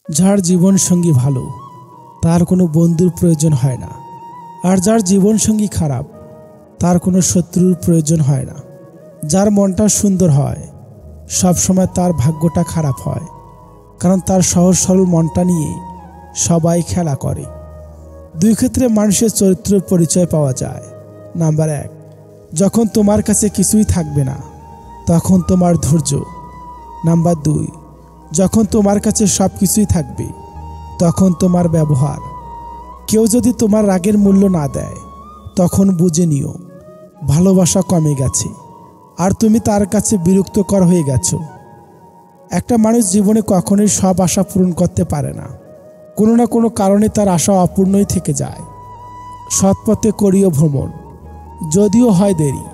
যার জীবনসঙ্গী ভালো তার কোনো বন্ধুর প্রয়োজন হয় না, আর যার জীবনসঙ্গী খারাপ তার কোনো শত্রুর প্রয়োজন হয় না। যার মনটা সুন্দর হয় সবসময় তার ভাগ্যটা খারাপ হয়, কারণ তার সহজ সরল মনটা নিয়ে সবাই খেলা করে। দুই ক্ষেত্রে মানুষের চরিত্রের পরিচয় পাওয়া যায়। নাম্বার 1, যখন তোমার কাছে কিছুই থাকবে না তখন তোমার ধৈর্য। নাম্বার 2, যখন তোমার কাছে সব কিছুই থাকবে তখন তোমার ব্যবহার। কেউ যদি তোমার রাগের মূল্য না দেয় তখন বুঝে নিও ভালোবাসা কমে গেছে আর তুমি তার কাছে বিরক্তকর হয়ে গেছো। একটা মানুষ জীবনে কখনোই সব আশা পূরণ করতে পারে না, কোনো না কোনো কারণে তার আশা অপূর্ণই থেকে যায়। সৎ পথে করিও ভ্রমণ, যদিও হয় দেরি।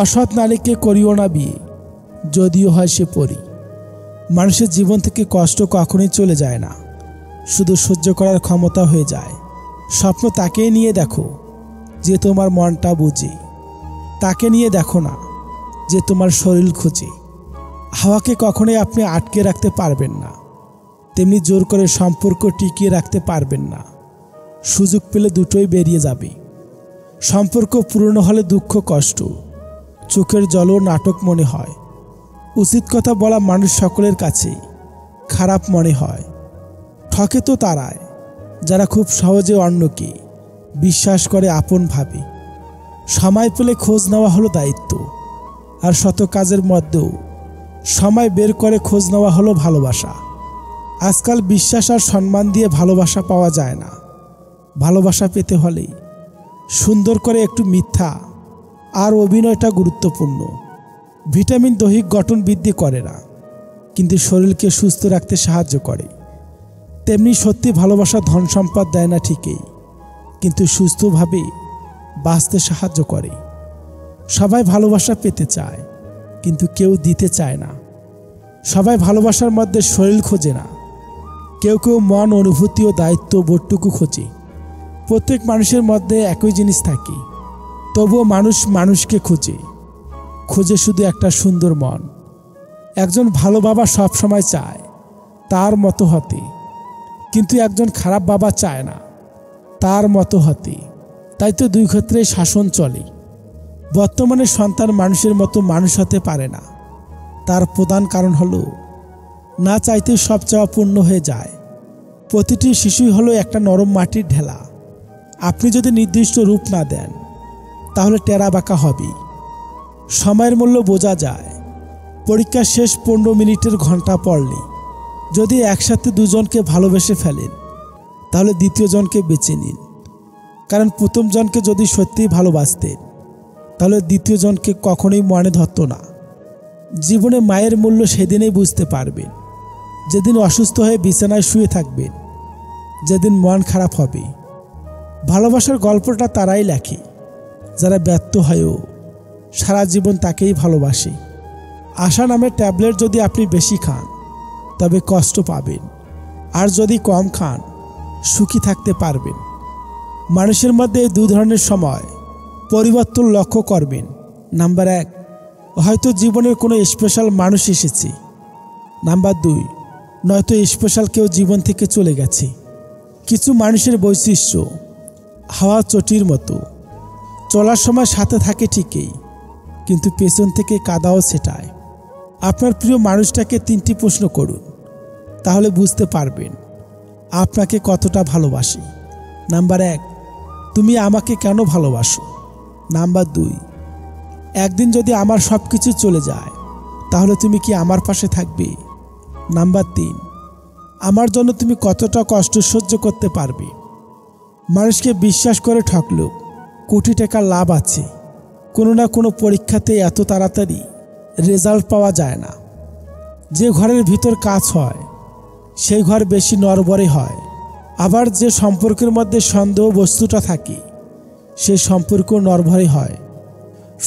অসৎ নারীকে করিও না বিয়ে, যদিও হয় সে পরী। মানুষের জীবন থেকে কষ্ট কখনোই চলে যায় না, শুধু সহ্য করার ক্ষমতা হয়ে যায়। স্বপ্ন তাকেই নিয়ে দেখো যে তোমার মনটা বুঝে, তাকে নিয়ে দেখো না যে তোমার শরীর খোঁজে। হাওয়াকে কখনোই আপনি আটকে রাখতে পারবেন না, তেমনি জোর করে সম্পর্ক টিকিয়ে রাখতে পারবেন না। সুযোগ পেলে দুটোই বেরিয়ে যাবে। সম্পর্ক পুরনো হলে দুঃখ কষ্ট, চোখের জলও নাটক মনে হয়। উচিত কথা বলা মানুষ সকলের কাছেই খারাপ মনে হয়। ঠকে তো তারাই যারা খুব সহজে অন্যকে বিশ্বাস করে আপন ভাবে। সময় পেলে খোঁজ নেওয়া হলো দায়িত্ব, আর শত কাজের মধ্যেও সময় বের করে খোঁজ নেওয়া হলো ভালোবাসা। আজকাল বিশ্বাস আর সম্মান দিয়ে ভালোবাসা পাওয়া যায় না। ভালোবাসা পেতে হলে সুন্দর করে একটু মিথ্যা আর অভিনয়টা গুরুত্বপূর্ণ। ভিটামিন দৈহিক গঠন বৃদ্ধি করে না, কিন্তু শরীরকে সুস্থ রাখতে সাহায্য করে। তেমনি সত্যি ভালোবাসা ধন সম্পদ দেয় না ঠিকই, কিন্তু সুস্থভাবে বাঁচতে সাহায্য করে। সবাই ভালোবাসা পেতে চায়, কিন্তু কেউ দিতে চায় না। সবাই ভালোবাসার মধ্যে শরীর খোঁজে না, কেউ কেউ মন, অনুভূতি ও দায়িত্ব বোধটুকু খোঁজে। প্রত্যেক মানুষের মধ্যে একই জিনিস থাকে, তবুও মানুষ মানুষকে খোঁজে শুধু একটা সুন্দর মন। একজন ভালো বাবা সব সময় চায় তার মতো হতে, কিন্তু একজন খারাপ বাবা চায় না তার মতো হতে। তাই তো দুই ক্ষেত্রে শাসন চলে। বর্তমানে সন্তান মানুষের মতো মানুষ হতে পারে না। তার প্রধান কারণ হলো না চাইতে সব চাওয়া পূর্ণ হয়ে যায়। প্রতিটি শিশুই হলো একটা নরম মাটির ঢেলা। আপনি যদি নির্দিষ্ট রূপ না দেন তাহলে টেরা বাঁকা হবে। সময়ের মূল্য বোঝা যায়। পরীক্ষার শেষ 15 মিনিটের ঘন্টা পড়লে যদি একসাথে দুজনকে ভালোবেসে ফেলেন তাহলে দ্বিতীয় জনকে বেছে নিন, কারণ প্রথম জনকে যদি সত্যিই ভালোবাসতেন তাহলে দ্বিতীয় জনকে কখনোই মনে ধরত না। জীবনে মায়ের মূল্য সেদিনই বুঝতে পারবেন যেদিন অসুস্থ হয়ে বিছানায় শুয়ে থাকবেন, যেদিন মন খারাপ হবে। ভালোবাসার গল্পটা তারাই লেখে যারা ব্যর্থ হয়েও সারা জীবন তাকেই ভালোবাসে। আশা নামের ট্যাবলেট যদি আপনি বেশি খান তবে কষ্ট পাবেন, আর যদি কম খান সুখী থাকতে পারবেন। মানুষের মধ্যে এই 2 ধরনের সময় পরিবর্তন লক্ষ্য করবেন। নাম্বার 1, হয়তো জীবনের কোনো স্পেশাল মানুষ এসেছে। নাম্বার 2, নয়তো স্পেশাল কেউ জীবন থেকে চলে গেছে। কিছু মানুষের বৈশিষ্ট্য হাওয়া চটির মতো, চলার সময় সাথে থাকে ঠিকই, কিন্তু পেছন থেকে কাদাও ছেটায়। আপনার প্রিয় মানুষটাকে 3টি প্রশ্ন করুন, তাহলে বুঝতে পারবেন আপনাকে কতটা ভালোবাসে। নাম্বার 1, তুমি আমাকে কেন ভালোবাসো? নাম্বার 2, একদিন যদি আমার সব কিছু চলে যায় তাহলে তুমি কি আমার পাশে থাকবে? নাম্বার 3, আমার জন্য তুমি কতটা কষ্ট সহ্য করতে পারবে? মানুষকে বিশ্বাস করে ঠকলেও কোটি টাকার লাভ আছে। কোনো না কোনো পরীক্ষাতে এত তাড়াতাড়ি রেজাল্ট পাওয়া যায় না। যে ঘরের ভিতর কাজ হয় সেই ঘর বেশি নড়বড়ে হয়। আবার যে সম্পর্কের মধ্যে সন্দেহ বস্তুটা থাকে সেই সম্পর্ক নড়বড়ে হয়।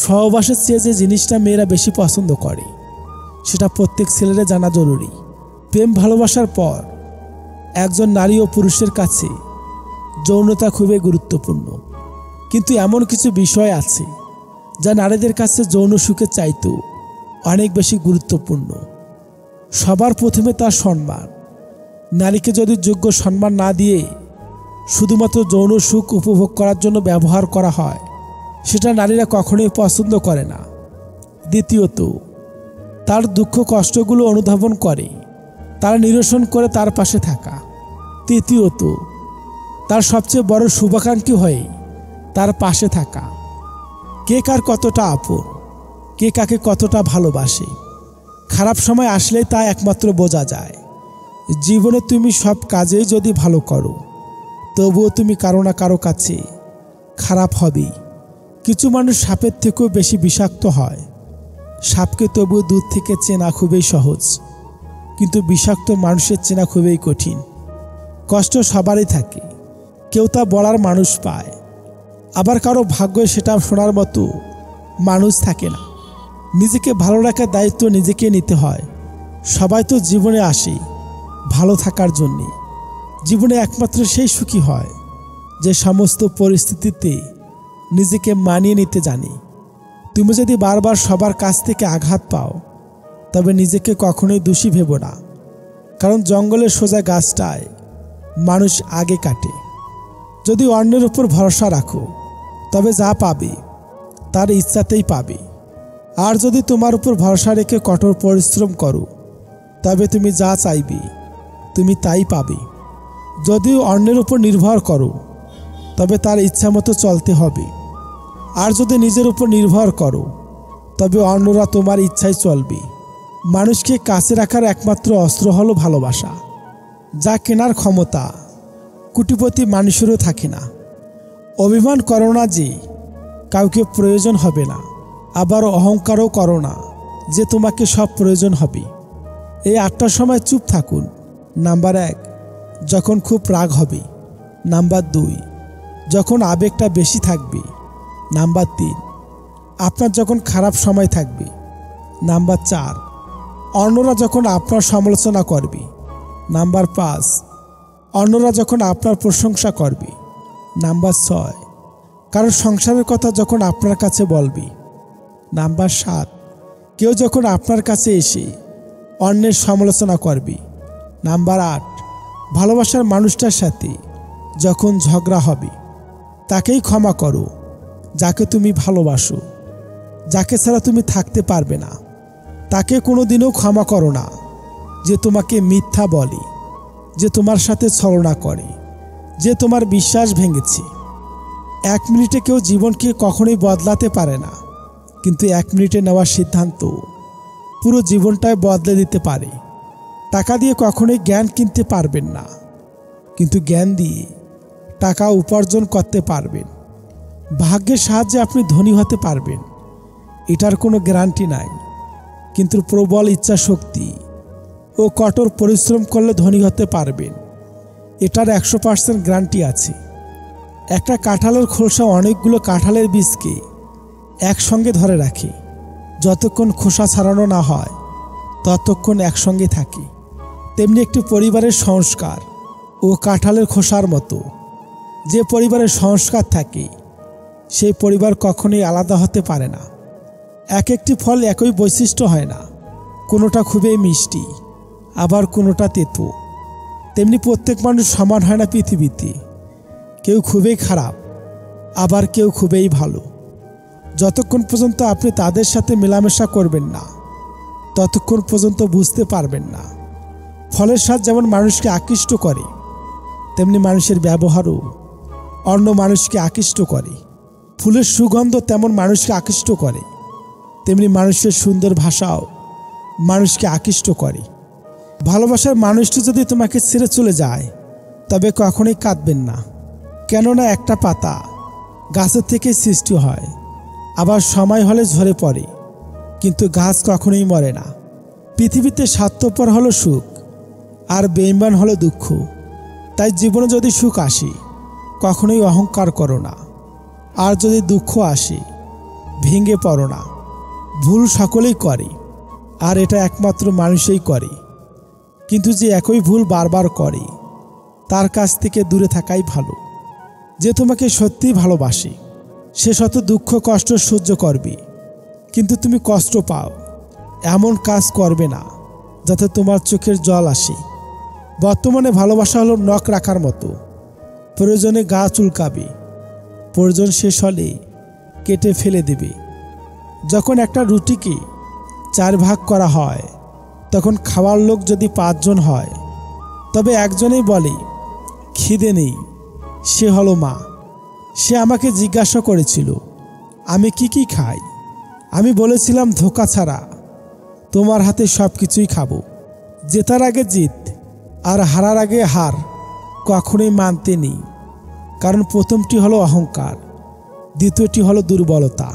সহবাসের চেয়ে যে জিনিসটা মেয়েরা বেশি পছন্দ করে সেটা প্রত্যেক ছেলেরা জানা জরুরি। প্রেম ভালোবাসার পর একজন নারী ও পুরুষের কাছে যৌনতা খুবই গুরুত্বপূর্ণ, কিন্তু এমন কিছু বিষয় আছে যা নারীদের কাছে যৌন সুখের চাইতেও অনেক বেশি গুরুত্বপূর্ণ। সবার প্রথমে তার সম্মান। নারীকে যদি যোগ্য সম্মান না দিয়ে শুধুমাত্র যৌন সুখ উপভোগ করার জন্য ব্যবহার করা হয়, সেটা নারীরা কখনোই পছন্দ করে না। দ্বিতীয়ত, তার দুঃখ কষ্টগুলো অনুধাবন করে তার নিরসন করে তার পাশে থাকা। তৃতীয়ত, তার সবচেয়ে বড় শুভাকাঙ্ক্ষী হয়ে তার পাশে থাকা। কে কার কতটা আপন, কে কাকে কতটা ভালোবাসে, খারাপ সময় আসলেই তা একমাত্র বোঝা যায়। জীবনে তুমি সব কাজেই যদি ভালো করো, তবুও তুমি কারো না কারো কাছে খারাপ হবেই। কিছু মানুষ সাপের থেকেও বেশি বিষাক্ত হয়। সাপকে তবুও দূর থেকে চেনা খুবই সহজ, কিন্তু বিষাক্ত মানুষের চেনা খুবই কঠিন। কষ্ট সবারই থাকে, কেউ তা বলার মানুষ পায়, আবার কারো ভাগ্যে সেটা শোনার মতো মানুষ থাকে না। নিজেকে ভালো রাখার দায়িত্ব নিজেকে নিতে হয়। সবাই তো জীবনে আসে ভালো থাকার জন্যে। জীবনে একমাত্র সেই সুখী হয় যে সমস্ত পরিস্থিতিতে নিজেকে মানিয়ে নিতে জানে। তুমি যদি বারবার সবার কাছ থেকে আঘাত পাও, তবে নিজেকে কখনোই দোষী ভেবো না, কারণ জঙ্গলের সোজা গাছটায় মানুষ আগে কাটে। যদি অন্যের উপর ভরসা রাখো, তবে যা পাবে তার ইচ্ছাতেই পাবে। আর যদি তোমার উপর ভরসা রেখে কঠোর পরিশ্রম করো, তবে তুমি যা চাইবে তুমি তাই পাবে। যদিও অন্যের উপর নির্ভর করো, তবে তার ইচ্ছা মতো চলতে হবে। আর যদি নিজের উপর নির্ভর করো, তবে অন্যরা তোমার ইচ্ছায় চলবে। মানুষকে কাছে রাখার একমাত্র অস্ত্র হলো ভালোবাসা, যা কেনার ক্ষমতা কোটিপতি মানুষেরও থাকে না। অভিমান করো না যে কাউকে প্রয়োজন হবে না, আবার অহংকারও করো না যে তোমাকে সব প্রয়োজন হবে। এই 8টার সময় চুপ থাকুন। নাম্বার 1, যখন খুব রাগ হবে। নাম্বার 2, যখন আবেগটা বেশি থাকবে। নাম্বার 3, আপনার যখন খারাপ সময় থাকবে। নাম্বার 4, অন্যরা যখন আপনার সমালোচনা করবে। নাম্বার 5, অন্যরা যখন আপনার প্রশংসা করবে। নাম্বার 6, কারণ সংসারের কথা যখন আপনার কাছে বলবে। নাম্বার 7, কেউ যখন আপনার কাছে এসে অন্যের সমালোচনা করবে। নাম্বার 8, ভালোবাসার মানুষটার সাথে যখন ঝগড়া হবে। তাকেই ক্ষমা করো যাকে তুমি ভালোবাসো, যাকে ছাড়া তুমি থাকতে পারবে না। তাকে কোনোদিনও ক্ষমা করো না যে তোমাকে মিথ্যা বলে, যে তোমার সাথে ছলনা করে, যে তোমার বিশ্বাস ভেঙেছে। 1 মিনিটে কেউ জীবনকে কখনোই বদলাতে পারে না, কিন্তু 1 মিনিটে নেওয়ার সিদ্ধান্ত পুরো জীবনটাই বদলে দিতে পারে। টাকা দিয়ে কখনোই জ্ঞান কিনতে পারবেন না, কিন্তু জ্ঞান দিয়ে টাকা উপার্জন করতে পারবেন। ভাগ্যের সাহায্যে আপনি ধনী হতে পারবেন, এটার কোনো গ্যারান্টি নাই, কিন্তু প্রবল ইচ্ছা শক্তি ও কঠোর পরিশ্রম করলে ধনী হতে পারবেন, এটার 100% গ্যারান্টি আছে। একটা কাঁঠালের খোসা অনেকগুলো কাঁঠালের বীজকে একসঙ্গে ধরে রাখে। যতক্ষণ খোসা ছাড়ানো না হয় ততক্ষণ একসঙ্গে থাকে। তেমনি একটি পরিবারের সংস্কার ও কাঁঠালের খোসার মতো। যে পরিবারের সংস্কার থাকে সেই পরিবার কখনোই আলাদা হতে পারে না। একটি ফল একই বৈশিষ্ট্য হয় না, কোনোটা খুবই মিষ্টি, আবার কোনোটা তেতো। তেমনি প্রত্যেক মানুষ সমান হয় না পৃথিবীতে। কেউ খুবই খারাপ, আবার কেউ খুবই ভালো। যতক্ষণ পর্যন্ত আপনি তাদের সাথে মেলামেশা করবেন না, ততক্ষণ পর্যন্ত বুঝতে পারবেন না। ফলের স্বাদ যেমন মানুষকে আকৃষ্ট করে, তেমনি মানুষের ব্যবহারও অন্য মানুষকে আকৃষ্ট করে। ফুলের সুগন্ধ তেমন মানুষকে আকৃষ্ট করে, তেমনি মানুষের সুন্দর ভাষাও মানুষকে আকৃষ্ট করে। ভালোবাসার মানুষটি যদি তোমাকে ছেড়ে চলে যায়, তবে কখনোই কাঁদবেন না, কেননা একটা পাতা গাছের থেকে সৃষ্টি হয়, আবার সময় হলে ঝরে পড়ে, কিন্তু গাছ কখনোই মরে না। পৃথিবীতে স্বার্থপর হলো সুখ, আর বেঈমান হলো দুঃখ। তাই জীবনে যদি সুখ আসে, কখনোই অহংকার করো না, আর যদি দুঃখ আসে, ভেঙে পড়ো না। ভুল সকলেই করে, আর এটা একমাত্র মানুষই করে, কিন্তু যে একই ভুল বারবার করে তার কাছ থেকে দূরে থাকাই ভালো। যে তোমাকে সত্যিই ভালোবাসে সে শত দুঃখ কষ্ট সহ্য করবে, কিন্তু তুমি কষ্ট পাও এমন কাজ করবে না যাতে তোমার চোখের জল আসে। বর্তমানে ভালোবাসা হলো নখ রাখার মতো, প্রয়োজনে গা চুলকাবে, প্রয়োজন শেষ হলে কেটে ফেলে দেবে। যখন একটা রুটিকে 4 ভাগ করা হয়, তখন খাওয়ার লোক যদি 5 জন হয়, তবে একজনেই বলে খিদে নেই, সে হলো মা। সে আমাকে জিজ্ঞাসা করেছিল আমি কি খাই। আমি বলেছিলাম ধোঁকা ছাড়া তোমার হাতে সব কিছুই খাবো। জেতার আগে জিত আর হারার আগে হার কখনোই মানতে নেই, কারণ প্রথমটি হলো অহংকার, দ্বিতীয়টি হলো দুর্বলতা।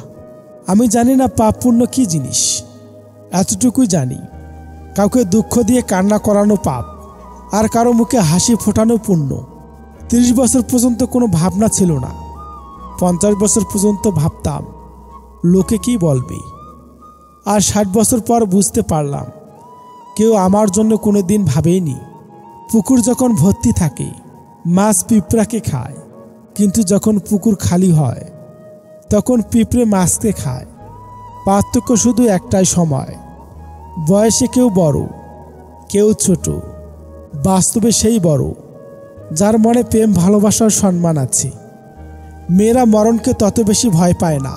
আমি জানি না পাপ পুণ্য কী জিনিস, এতটুকুই জানি কাউকে দুঃখ দিয়ে কান্না করানো পাপ, আর কারো মুখে হাসি ফোটানো পুণ্য। 30 বছর পর্যন্ত কোনো ভাবনা ছিল না। 50 বছর পর্যন্ত ভাবতাম লোকে কি বলবে, আর 60 বছর পর বুঝতে পারলাম কেউ আমার জন্য কোনো দিন ভাবেনি। পুকুর যখন ভর্তি থাকে মাছ পিঁপড়াকে খায়, কিন্তু যখন পুকুর খালি হয় তখন পিঁপড়ে মাছকে খায়। পার্থক্য শুধু একটাই, সময়। বয়সে কেউ বড়, কেউ ছোট, বাস্তবে সেই বড় যার মনে প্রেম ভালোবাসার সম্মান আছে। মেয়েরা মরণকে তত বেশি ভয় পায় না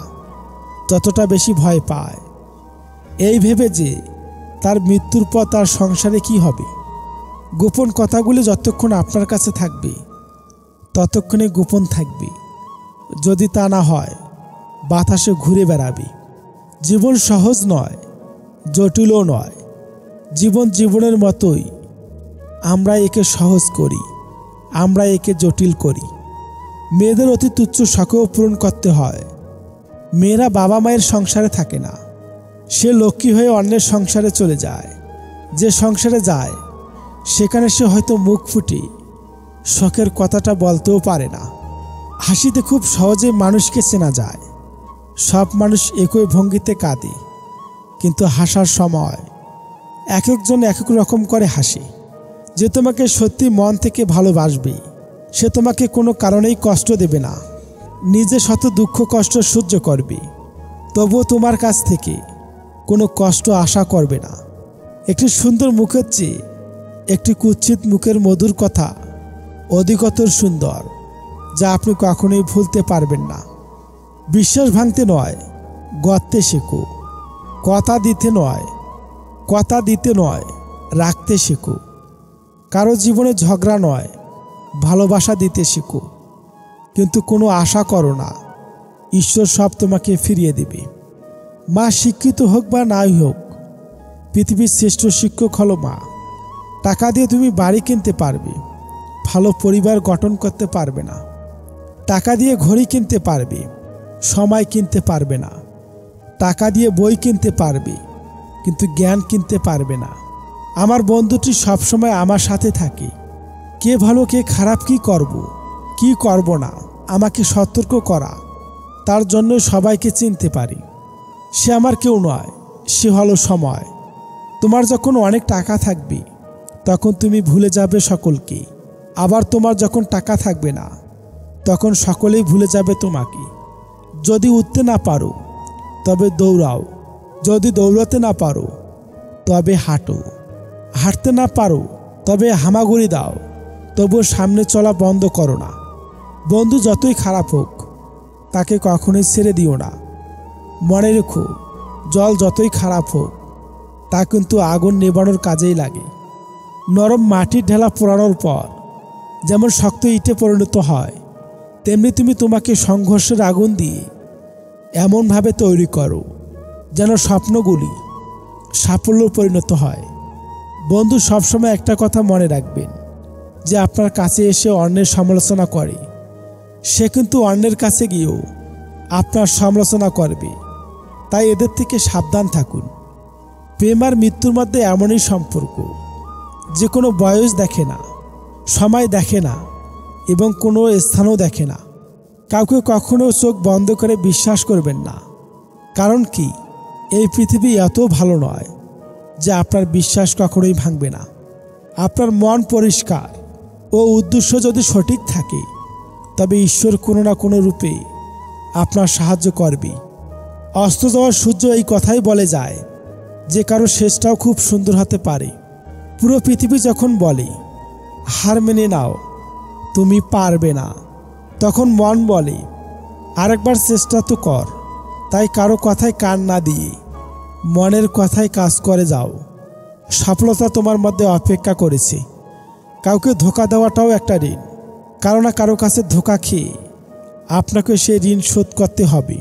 যতটা বেশি ভয় পায় এই ভেবে যে তার মৃত্যুর পর তার সংসারে কি হবে। গোপন কথাগুলি যতক্ষণ আপনার কাছে থাকবে ততক্ষণে গোপন থাকবে, যদি তা না হয় বাতাসে ঘুরে বেড়াবে। জীবন সহজ নয়, জটিলও নয়। জীবন জীবনের মতোই, আমরা একে সহজ করি, আমরা একে জটিল করি। মেয়েদের অতি তুচ্ছ শখও পূরণ করতে হয়। মেয়েরা বাবা মায়ের সংসারে থাকে না, সে লক্ষ্মী হয়ে অন্যের সংসারে চলে যায়। যে সংসারে যায় সেখানে সে হয়তো মুখ ফুটে শখের কথাটা বলতেও পারে না। হাসিতে খুব সহজে মানুষকে চেনা যায়। সব মানুষ একই ভঙ্গিতে কাঁদে, কিন্তু হাসার সময় এক একজন এক এক রকম করে হাসে। যে তোমাকে সত্যি মন থেকে ভালোবাসবে সে তোমাকে কোনো কারণেই কষ্ট দেবে না, নিজে শত দুঃখ কষ্ট সহ্য করবে, তবুও তোমার কাছ থেকে কোনো কষ্ট আশা করবে না। একটি সুন্দর মুখের চেয়ে একটি কুৎসিত মুখের মধুর কথা অধিকতর সুন্দর, যা আপনি কখনোই ভুলতে পারবেন না। বিশ্বাস ভাঙতে নয়, গড়তে শেখো। কথা দিতে নয়, রাখতে শেখো। কারো জীবনে ঝগড়া নয়, ভালোবাসা দিতে শেখো। কিন্তু কোনো আশা করো না ঈশ্বর সব তোমাকে ফিরিয়ে দেবে। মা শিক্ষিত হোক বা নাই হোক, পৃথিবীর শ্রেষ্ঠ শিক্ষক হলো মা। টাকা দিয়ে তুমি বাড়ি কিনতে পারবে, ভালো পরিবার গঠন করতে পারবে না। টাকা দিয়ে ঘড়ি কিনতে পারবে, সময় কিনতে পারবে না। টাকা দিয়ে বই কিনতে পারবে, কিন্তু জ্ঞান কিনতে পারবে না। আমার বন্ধুটি সবসময় আমার সাথে থাকে। কে ভালো কে খারাপ, কি করব না আমাকে সতর্ক করা। তার জন্য সবাইকে চিনতে পারি। সে আমার কেউ নয়, সে হলো সময়। তোমার যখন অনেক টাকা থাকবে তখন তুমি ভুলে যাবে সকলকে, আবার তোমার যখন টাকা থাকবে না তখন সকলেই ভুলে যাবে তোমাকে। যদি উঠতে না পারো তবে দৌড়াও, যদি দৌড়াতে না পারো তবে হাঁটো, হাঁটতে না পারো তবে হামাগুড়ি দাও, তবুও সামনে চলা বন্ধ করো না। বন্ধু যতই খারাপ হোক তাকে কখনোই ছেড়ে দিও না। মনে রেখো, জল যতই খারাপ হোক তা কিন্তু আগুন নেবানোর কাজেই লাগে। নরম মাটির ঢেলা পোড়ানোর পর যেমন শক্ত ইটে পরিণত হয়, তেমনি তুমি তোমাকে সংঘর্ষের আগুন দিয়ে এমনভাবে তৈরি করো যেন স্বপ্নগুলি সাফল্য পরিণত হয়। বন্ধু সবসময় একটা কথা মনে রাখবেন, যে আপনার কাছে এসে অন্যের সমালোচনা করে সে কিন্তু অন্যের কাছে গিয়েও আপনার সমালোচনা করবে। তাই এদের থেকে সাবধান থাকুন। প্রেম আর মৃত্যুর মধ্যে এমনই সম্পর্ক যে কোনো বয়স দেখে না, সময় দেখে না এবং কোনো স্থানও দেখে না। কাউকে কখনো চোখ বন্ধ করে বিশ্বাস করবেন না। কারণ কি, এই পৃথিবী এত ভালো নয় যে আপনার বিশ্বাস কখনোই ভাঙবে না। আপনার মন পরিষ্কার ও উদ্দেশ্য যদি সঠিক থাকে তবে ঈশ্বর কোনো না কোনো রূপে আপনার সাহায্য করবে। অস্ত যাওয়ার সূর্য এই কথাই বলে যায় যে কারো শেষটাও খুব সুন্দর হতে পারে। পুরো পৃথিবী যখন বলে হার মেনে নাও, তুমি পারবে না। তখন মন বলে, আরেকবার চেষ্টা তো কর। তাই কারো কথায় কান না দিয়ে মনের কথায় কাজ করে যাও। সফলতা তোমার মধ্যে অপেক্ষা করেছে। কাউকে ধোঁকা দেওয়াটাও একটা ঋণ। কারো না কারো কাছে ধোঁকা খেয়ে আপনাকে সেই ঋণ শোধ করতে হবে।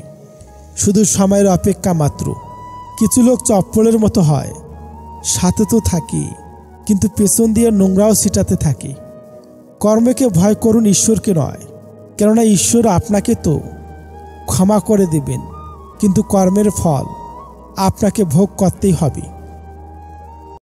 শুধু সময়ের অপেক্ষা মাত্র। কিছু লোক চপ্পলের মতো হয়, সাথে তো থাকে, কিন্তু পেছন দিয়ে নোংরাও ছিটাতে থাকে। কর্মকে ভয় করুন, ঈশ্বরকে নয়। কেননা ঈশ্বর আপনাকে তো ক্ষমা করে দেবেন, কিন্তু কর্মের ফল আপনাকে ভোগ করতেই হবে।